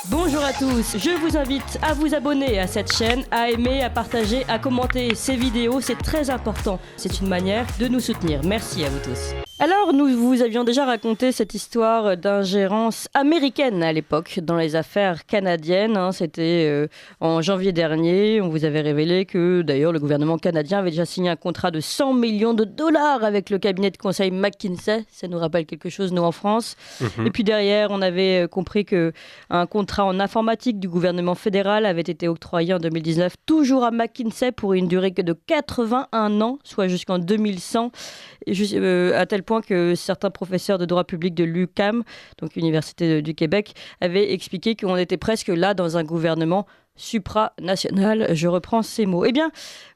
Bonjour à tous, je vous invite à vous abonner à cette chaîne, à aimer, à partager, à commenter ces vidéos, c'est très important. C'est une manière de nous soutenir. Merci à vous tous. Alors, nous vous avions déjà raconté cette histoire d'ingérence américaine à l'époque dans les affaires canadiennes. C'était en janvier dernier. On vous avait révélé que d'ailleurs le gouvernement canadien avait déjà signé un contrat de 100 millions de dollars avec le cabinet de conseil McKinsey. Ça nous rappelle quelque chose, nous, en France. Et puis derrière, on avait compris qu'un contrat en informatique du gouvernement fédéral avait été octroyé en 2019, toujours à McKinsey, pour une durée que de 81 ans, soit jusqu'en 2100. À tel point que certains professeurs de droit public de l'UQAM, donc Université du Québec, avaient expliqué qu'on était presque là dans un gouvernement supranational. Je reprends ces mots. Eh bien,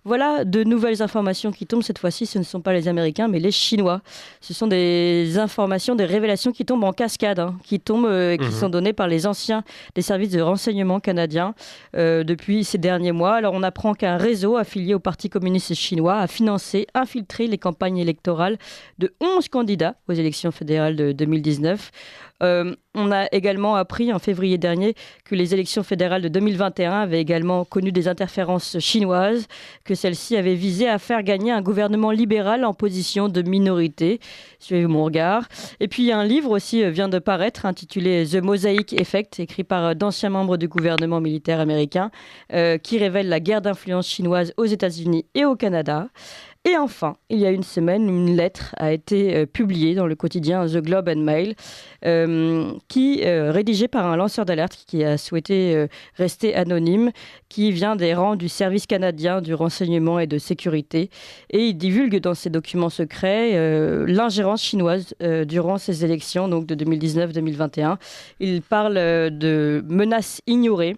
voilà de nouvelles informations qui tombent. Cette fois-ci, ce ne sont pas les Américains, mais les Chinois. Ce sont des informations, des révélations qui tombent en cascade, qui tombent et qui sont données par les anciens des services de renseignement canadiens depuis ces derniers mois. Alors, on apprend qu'un réseau affilié au Parti communiste chinois a financé, infiltré les campagnes électorales de 11 candidats aux élections fédérales de 2019. On a également appris en février dernier que les élections fédérales de 2021 avaient également connu des interférences chinoises, que celles-ci avaient visé à faire gagner un gouvernement libéral en position de minorité. Suivez mon regard. Et puis un livre aussi vient de paraître intitulé The Mosaic Effect, écrit par d'anciens membres du gouvernement militaire américain, qui révèle la guerre d'influence chinoise aux États-Unis et au Canada. Et enfin, il y a une semaine, une lettre a été publiée dans le quotidien The Globe and Mail, rédigée par un lanceur d'alerte qui a souhaité rester anonyme, qui vient des rangs du service canadien du renseignement et de sécurité. Et il divulgue dans ses documents secrets l'ingérence chinoise durant ces élections, donc de 2019-2021. Il parle de menaces ignorées.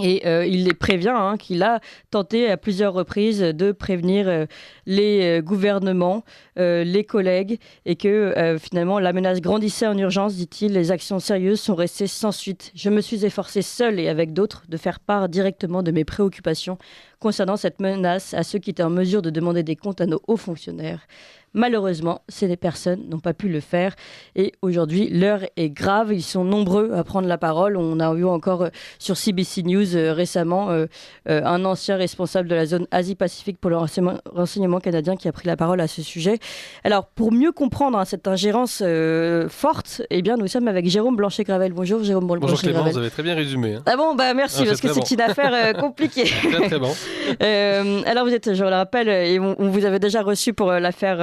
Et il les prévient qu'il a tenté à plusieurs reprises de prévenir les gouvernements, les collègues, et que finalement la menace grandissait en urgence, dit-il. Les actions sérieuses sont restées sans suite. Je me suis efforcé seul et avec d'autres de faire part directement de mes préoccupations concernant cette menace à ceux qui étaient en mesure de demander des comptes à nos hauts fonctionnaires. Malheureusement, ces personnes n'ont pas pu le faire et aujourd'hui, l'heure est grave. Ils sont nombreux à prendre la parole. On a eu encore sur CBC News récemment un ancien responsable de la zone Asie-Pacifique pour le renseignement canadien qui a pris la parole à ce sujet. Alors, pour mieux comprendre cette ingérence forte, eh bien, nous sommes avec Jérôme Blanchet-Gravel. Bonjour Jérôme Blanchet-Gravel. Bonjour Clément, vous avez très bien résumé. Ah bon, merci, parce que c'est une affaire compliquée. Très très bon. Alors vous êtes, je le rappelle, et on vous avait déjà reçu pour l'affaire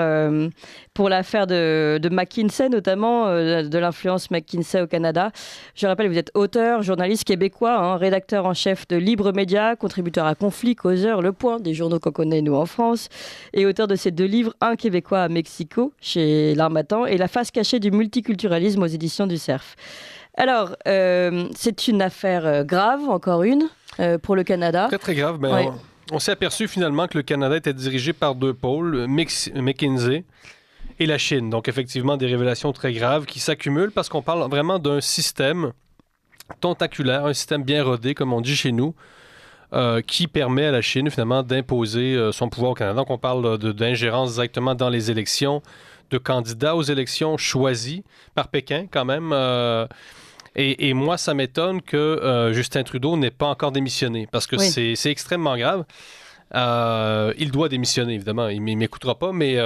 de McKinsey, notamment de l'influence McKinsey au Canada. Je rappelle, vous êtes auteur, journaliste québécois, rédacteur en chef de Libre Média, contributeur à Conflit, Causeur, Le Point, des journaux qu'on connaît nous en France, et auteur de ces 2 livres, Un Québécois à Mexico, chez L'Harmattan, et La face cachée du multiculturalisme aux éditions du Cerf. Alors, c'est une affaire grave, encore une, pour le Canada. Très très grave, mais ouais. On s'est aperçu finalement que le Canada était dirigé par 2 pôles, McKinsey et la Chine. Donc effectivement des révélations très graves qui s'accumulent parce qu'on parle vraiment d'un système tentaculaire, un système bien rodé comme on dit chez nous, qui permet à la Chine finalement d'imposer son pouvoir au Canada. Donc on parle d'ingérence directement dans les élections, de candidats aux élections choisis par Pékin quand même. Et moi, ça m'étonne que Justin Trudeau n'ait pas encore démissionné, parce que c'est extrêmement grave. Il doit démissionner, évidemment. Il ne m'écoutera pas, mais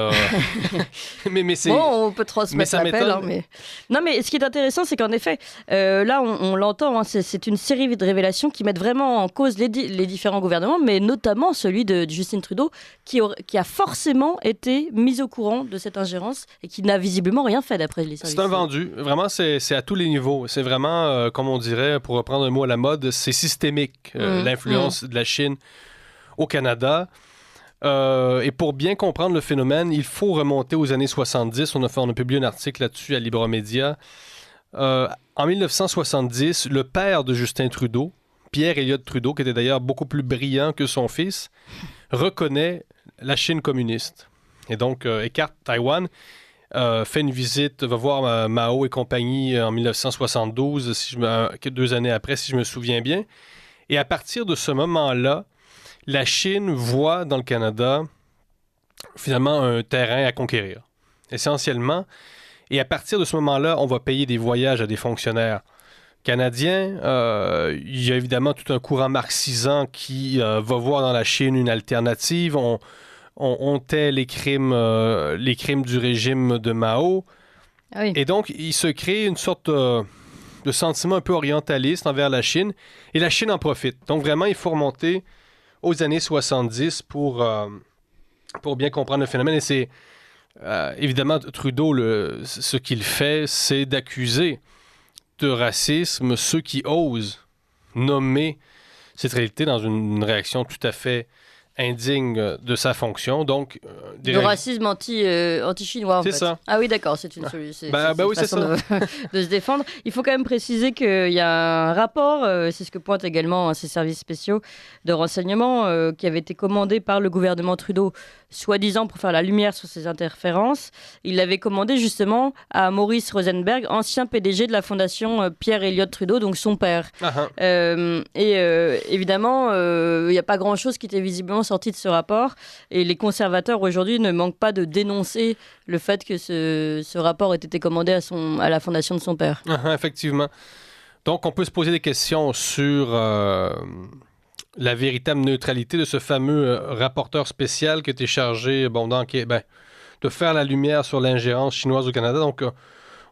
c'est... Bon, on peut transmettre l'appel. Non, mais ce qui est intéressant, c'est qu'en effet, là, on l'entend, c'est une série de révélations qui mettent vraiment en cause les différents gouvernements, mais notamment celui de Justin Trudeau, qui a forcément été mis au courant de cette ingérence et qui n'a visiblement rien fait d'après les services. C'est un vendu. Vraiment, c'est à tous les niveaux. C'est vraiment, comme on dirait, pour reprendre un mot à la mode, c'est systémique, l'influence de la Chine au Canada. Et pour bien comprendre le phénomène, il faut remonter aux années 70. On a publié un article là-dessus à Libre Média. En 1970, le père de Justin Trudeau, Pierre Elliott Trudeau, qui était d'ailleurs beaucoup plus brillant que son fils, reconnaît la Chine communiste. Et donc, écarte Taïwan, fait une visite, va voir Mao et compagnie en 1972, 2 années après, si je me souviens bien. Et à partir de ce moment-là, la Chine voit dans le Canada finalement un terrain à conquérir, essentiellement. Et à partir de ce moment-là, on va payer des voyages à des fonctionnaires canadien. Il y a évidemment tout un courant marxisant qui va voir dans la Chine une alternative. On tait les crimes du régime de Mao. Ah oui. Et donc, il se crée une sorte de sentiment un peu orientaliste envers la Chine. Et la Chine en profite. Donc, vraiment, il faut remonter aux années 70 pour bien comprendre le phénomène. Et c'est évidemment Trudeau, ce qu'il fait, c'est d'accuser de racisme ceux qui osent nommer cette réalité dans une réaction tout à fait indigne de sa fonction. Donc, de racisme anti-chinois, en c'est fait. ça. Ah oui, d'accord, c'est une solution. Oui, c'est ça. De se défendre. Il faut quand même préciser qu'il y a un rapport, c'est ce que pointent également ces services spéciaux de renseignement, qui avait été commandé par le gouvernement Trudeau, soi-disant pour faire la lumière sur ces interférences. Il l'avait commandé justement à Maurice Rosenberg, ancien PDG de la fondation Pierre Elliott Trudeau, donc son père. Évidemment, il n'y a pas grand-chose qui était visiblement sorti de ce rapport. Et les conservateurs aujourd'hui ne manquent pas de dénoncer le fait que ce rapport ait été commandé à la fondation de son père. Effectivement. Donc, on peut se poser des questions sur la véritable neutralité de ce fameux rapporteur spécial qui était chargé de faire la lumière sur l'ingérence chinoise au Canada. Donc,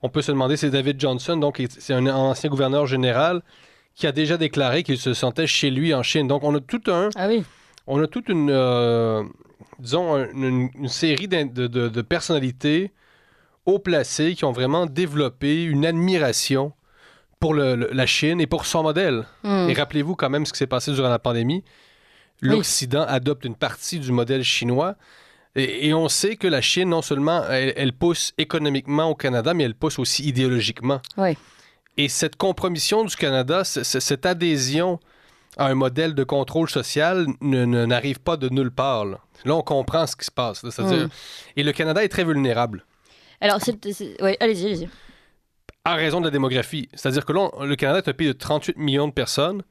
on peut se demander, c'est David Johnston, donc c'est un ancien gouverneur général qui a déjà déclaré qu'il se sentait chez lui en Chine. Donc, on a toute une série de personnalités haut placées qui ont vraiment développé une admiration pour la Chine et pour son modèle. Et rappelez-vous quand même ce qui s'est passé durant la pandémie. L'Occident adopte une partie du modèle chinois. Et on sait que la Chine, non seulement elle pousse économiquement au Canada, mais elle pousse aussi idéologiquement. Oui. Et cette compromission du Canada, cette adhésion à un modèle de contrôle social n'arrive pas de nulle part. Là, on comprend ce qui se passe. C'est-à-dire, et le Canada est très vulnérable. Alors, ouais, allez-y. À raison de la démographie. C'est-à-dire que là, le Canada est un pays de 38 millions de personnes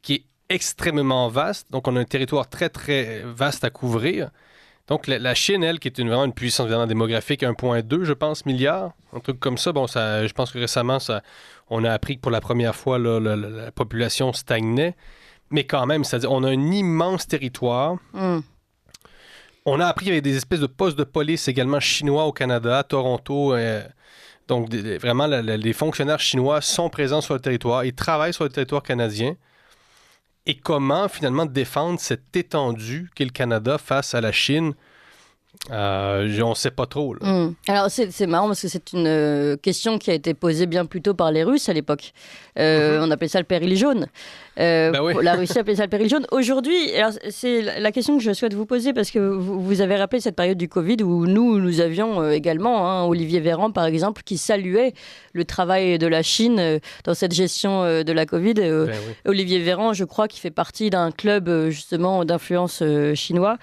qui est extrêmement vaste. Donc, on a un territoire très, très vaste à couvrir. Donc, la Chine, elle, qui est vraiment une puissance démographique, 1,2, je pense, milliards, un truc comme ça. Bon, je pense que récemment, on a appris que pour la première fois, là, la population stagnait. Mais quand même, c'est-à-dire, on a un immense territoire. On a appris qu'il y avait des espèces de postes de police également chinois au Canada, à Toronto. Donc, vraiment, les fonctionnaires chinois sont présents sur le territoire. Ils travaillent sur le territoire canadien. Et comment, finalement, défendre cette étendue qu'est le Canada face à la Chine? On ne sait pas trop. Alors, c'est marrant parce que c'est une question qui a été posée bien plus tôt par les Russes à l'époque. On appelait ça le péril jaune. La Russie appelait ça le péril jaune. Aujourd'hui, alors, c'est la question que je souhaite vous poser parce que vous avez rappelé cette période du Covid où nous avions également Olivier Véran, par exemple, qui saluait le travail de la Chine dans cette gestion de la Covid. Olivier Véran, je crois, qui fait partie d'un club justement d'influence chinois.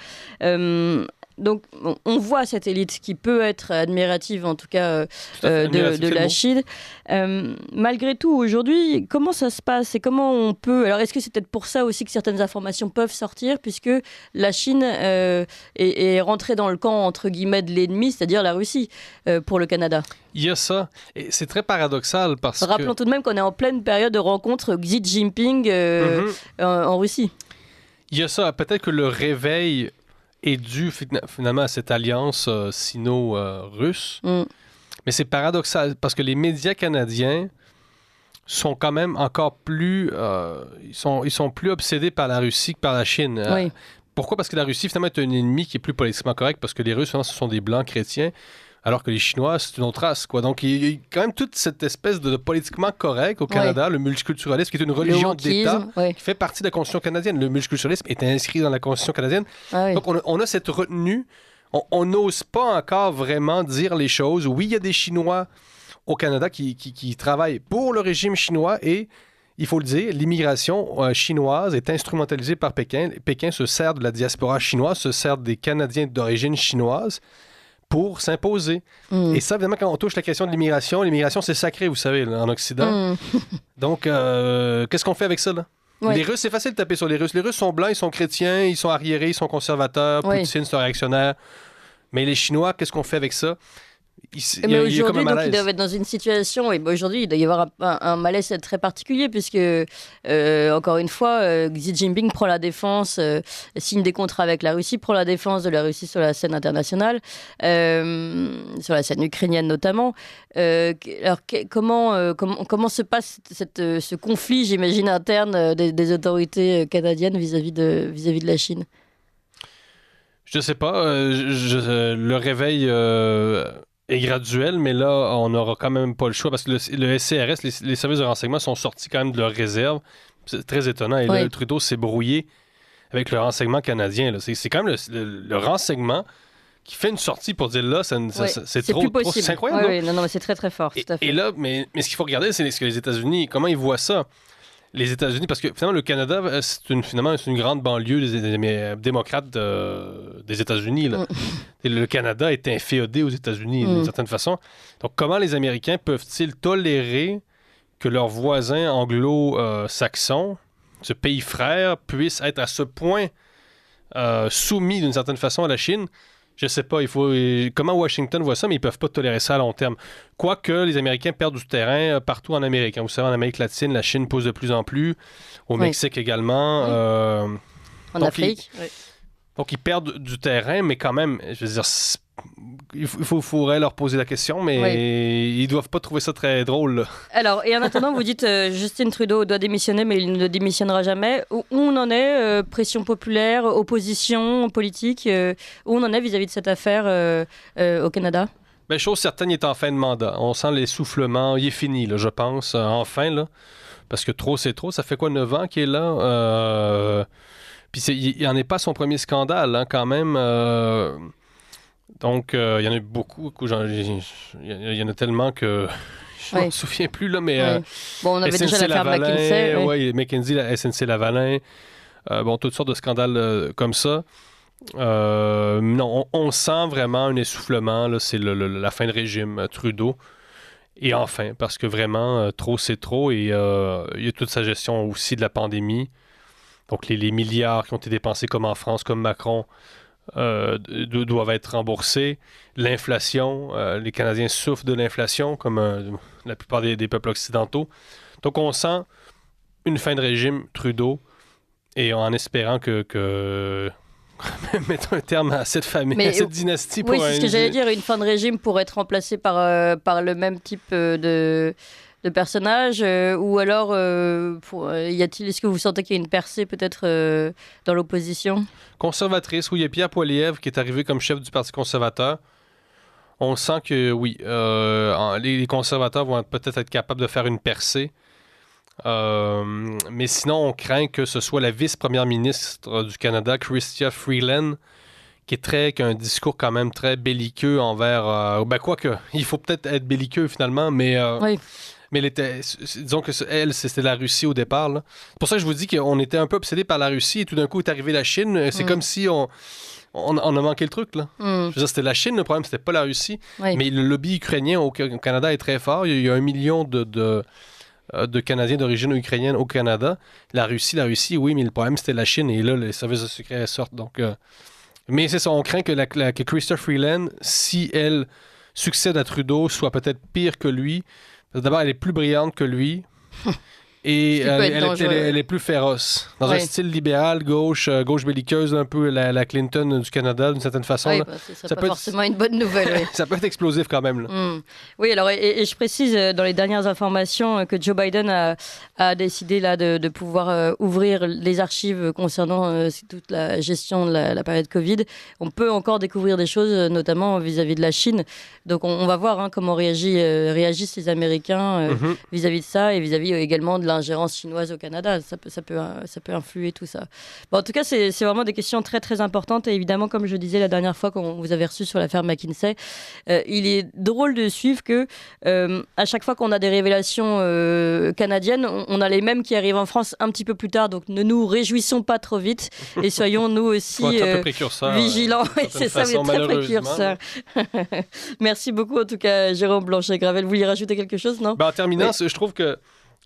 Donc, on voit cette élite qui peut être admirative, en tout cas, de la Chine. Malgré tout, aujourd'hui, comment ça se passe et comment on peut... Alors, est-ce que c'est peut-être pour ça aussi que certaines informations peuvent sortir, puisque la Chine est rentrée dans le camp, entre guillemets, de l'ennemi, c'est-à-dire la Russie, pour le Canada? Il y a ça. Et c'est très paradoxal parce que... Rappelons tout de même qu'on est en pleine période de rencontre Xi Jinping en Russie. Il y a ça. Peut-être que le réveil est dû finalement à cette alliance sino-russe. Mais c'est paradoxal parce que les médias canadiens sont quand même encore plus... ils sont plus obsédés par la Russie que par la Chine. Pourquoi? Parce que la Russie, finalement, est un ennemi qui est plus politiquement correct parce que les Russes, finalement, ce sont des Blancs chrétiens, alors que les Chinois, c'est une autre race, quoi. Donc, il y a quand même toute cette espèce de politiquement correct au Canada, le multiculturalisme, qui est une religion d'État qui fait partie de la Constitution canadienne. Le multiculturalisme est inscrit dans la Constitution canadienne. Donc, on a cette retenue. On n'ose pas encore vraiment dire les choses. Oui, il y a des Chinois au Canada qui travaillent pour le régime chinois et, il faut le dire, l'immigration chinoise est instrumentalisée par Pékin. Pékin se sert de la diaspora chinoise, se sert des Canadiens d'origine chinoise pour s'imposer. Et ça, évidemment, quand on touche la question de l'immigration, c'est sacré, vous savez, là, en Occident. Donc, qu'est-ce qu'on fait avec ça, là? Les Russes, c'est facile de taper sur les Russes. Les Russes sont blancs, ils sont chrétiens, ils sont arriérés, ils sont conservateurs. Poutine, c'est un réactionnaire. Mais les Chinois, qu'est-ce qu'on fait avec ça? Mais aujourd'hui, donc, ils doivent être dans une situation, et aujourd'hui, il doit y avoir un malaise très particulier, puisque, encore une fois, Xi Jinping prend la défense, signe des contrats avec la Russie, prend la défense de la Russie sur la scène internationale, sur la scène ukrainienne notamment. Alors, comment se passe ce conflit, j'imagine, interne des autorités canadiennes vis-à-vis de la Chine? Je sais pas. Le réveil est graduel, mais là, on n'aura quand même pas le choix parce que le SCRS, les services de renseignement sont sortis quand même de leur réserve. C'est très étonnant. Et là, Trudeau s'est brouillé avec le renseignement canadien. Là. C'est quand même le renseignement qui fait une sortie pour dire là, c'est trop, c'est incroyable. Oui, non, mais c'est très, très fort. Tout à fait. Et là, mais ce qu'il faut regarder, c'est ce que les États-Unis, comment ils voient ça. Les États-Unis, parce que finalement, le Canada, c'est une grande banlieue des démocrates des États-Unis. Là. Le Canada est inféodé aux États-Unis d'une certaine façon. Donc, comment les Américains peuvent-ils tolérer que leurs voisins anglo-saxons, ce pays frère, puissent être à ce point soumis d'une certaine façon à la Chine? Je sais pas, comment Washington voit ça, mais ils peuvent pas tolérer ça à long terme. Quoique les Américains perdent du terrain partout en Amérique. Vous savez, en Amérique latine, la Chine pousse de plus en plus. Au Mexique également. En Afrique. Donc, ils perdent du terrain, mais quand même, je veux dire, il faudrait leur poser la question, mais ils doivent pas trouver ça très drôle. Là. Alors, et en attendant, vous dites Justin Trudeau doit démissionner, mais il ne démissionnera jamais. Où on en est pression populaire, opposition politique, où on en est vis-à-vis de cette affaire au Canada? Bien, chose certaine, il est en fin de mandat. On sent l'essoufflement. Il est fini, là, je pense, enfin, là. Parce que trop, c'est trop. Ça fait quoi, 9 ans qu'il est là? Puis il n'en est pas son premier scandale, hein, quand même. Donc, il y en a eu beaucoup. Il y en a tellement que je ne m'en souviens plus, là, mais... Bon, on avait déjà l'affaire McKinsey. Oui, McKinsey, la SNC-Lavalin. Toutes sortes de scandales comme ça. Non, on sent vraiment un essoufflement. Là, c'est la fin de régime Trudeau. Et enfin, parce que vraiment, trop, c'est trop. Et il y a toute sa gestion aussi de la pandémie. Donc, les milliards qui ont été dépensés comme en France, comme Macron, doivent être remboursés. L'inflation, les Canadiens souffrent de l'inflation, comme la plupart des peuples occidentaux. Donc, on sent une fin de régime Trudeau, et en espérant que mettre un terme à cette famille, à cette dynastie. Oui, c'est ce que j'allais dire, une fin de régime pour être remplacée par le même type de personnages, ou alors est-ce que vous sentez qu'il y a une percée peut-être dans l'opposition? Conservatrice, oui, il y a Pierre Poilievre qui est arrivé comme chef du Parti conservateur. On sent que oui, les conservateurs vont peut-être être capables de faire une percée. Mais sinon, on craint que ce soit la vice-première ministre du Canada, Chrystia Freeland, qui a un discours quand même très belliqueux envers... quoique, il faut peut-être être belliqueux finalement, mais... Oui. Mais disons que c'était la Russie au départ. Là. C'est pour ça que je vous dis qu'on était un peu obsédé par la Russie et tout d'un coup est arrivée la Chine. C'est comme si on a manqué le truc. Là. Je veux dire, c'était la Chine, le problème, c'était pas la Russie. Oui. Mais le lobby ukrainien au Canada est très fort. Il y a 1 million de Canadiens d'origine ukrainienne au Canada. La Russie, oui, mais le problème, c'était la Chine. Et là, les services de secret sortent. Donc, mais c'est ça, on craint que Chrystia Freeland, si elle succède à Trudeau, soit peut-être pire que lui. D'abord, elle est plus brillante que lui. Et elle est plus féroce. Dans un style libéral, gauche belliqueuse, un peu la Clinton du Canada, d'une certaine façon. Oui, ça peut être forcément une bonne nouvelle. Oui. Ça peut être explosif quand même. Là. Oui, alors, et je précise dans les dernières informations que Joe Biden a décidé là, de pouvoir ouvrir les archives concernant toute la gestion de la période Covid. On peut encore découvrir des choses, notamment vis-à-vis de la Chine. Donc, on va voir comment réagissent les Américains vis-à-vis de ça et vis-à-vis également de l'ingérence chinoise au Canada. Ça peut influer tout ça. Bon, en tout cas, c'est vraiment des questions très, très importantes. Et évidemment, comme je disais la dernière fois qu'on vous avait reçu sur l'affaire McKinsey, il est drôle de suivre que à chaque fois qu'on a des révélations canadiennes, on a les mêmes qui arrivent en France un petit peu plus tard. Donc, ne nous réjouissons pas trop vite et soyons nous aussi vigilants. C'est ça, mais très précurseurs. Merci beaucoup, en tout cas, Jérôme Blanchet-Gravel. Vous vouliez rajouter quelque chose, non? En terminant, je trouve que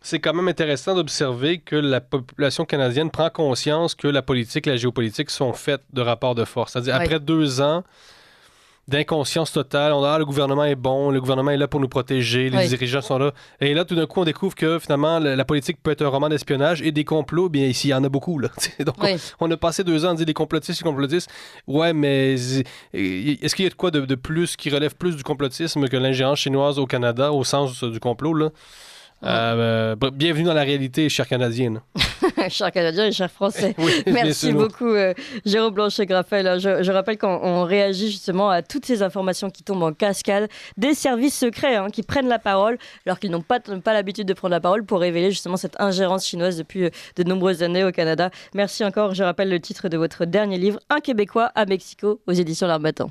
c'est quand même intéressant d'observer que la population canadienne prend conscience que la politique et la géopolitique sont faites de rapports de force. C'est-à-dire, après 2 ans d'inconscience totale. On a le gouvernement est bon, le gouvernement est là pour nous protéger, les dirigeants sont là. Et là, tout d'un coup, on découvre que finalement, la politique peut être un roman d'espionnage et des complots, bien ici, il y en a beaucoup. Là. Donc, on a passé 2 ans à dire des complotistes. Ouais, mais est-ce qu'il y a de quoi de plus qui relève plus du complotisme que l'ingérence chinoise au Canada, au sens du complot, là? Bienvenue dans la réalité, chers Canadiens. Chers Canadiens et chers Français. Merci beaucoup, Jérôme Blanchet-Graffel. Je rappelle qu'on réagit justement à toutes ces informations qui tombent en cascade des services secrets qui prennent la parole alors qu'ils n'ont pas l'habitude de prendre la parole pour révéler justement cette ingérence chinoise depuis de nombreuses années au Canada. Merci encore. Je rappelle le titre de votre dernier livre, Un Québécois à Mexico, aux éditions L'Armatan.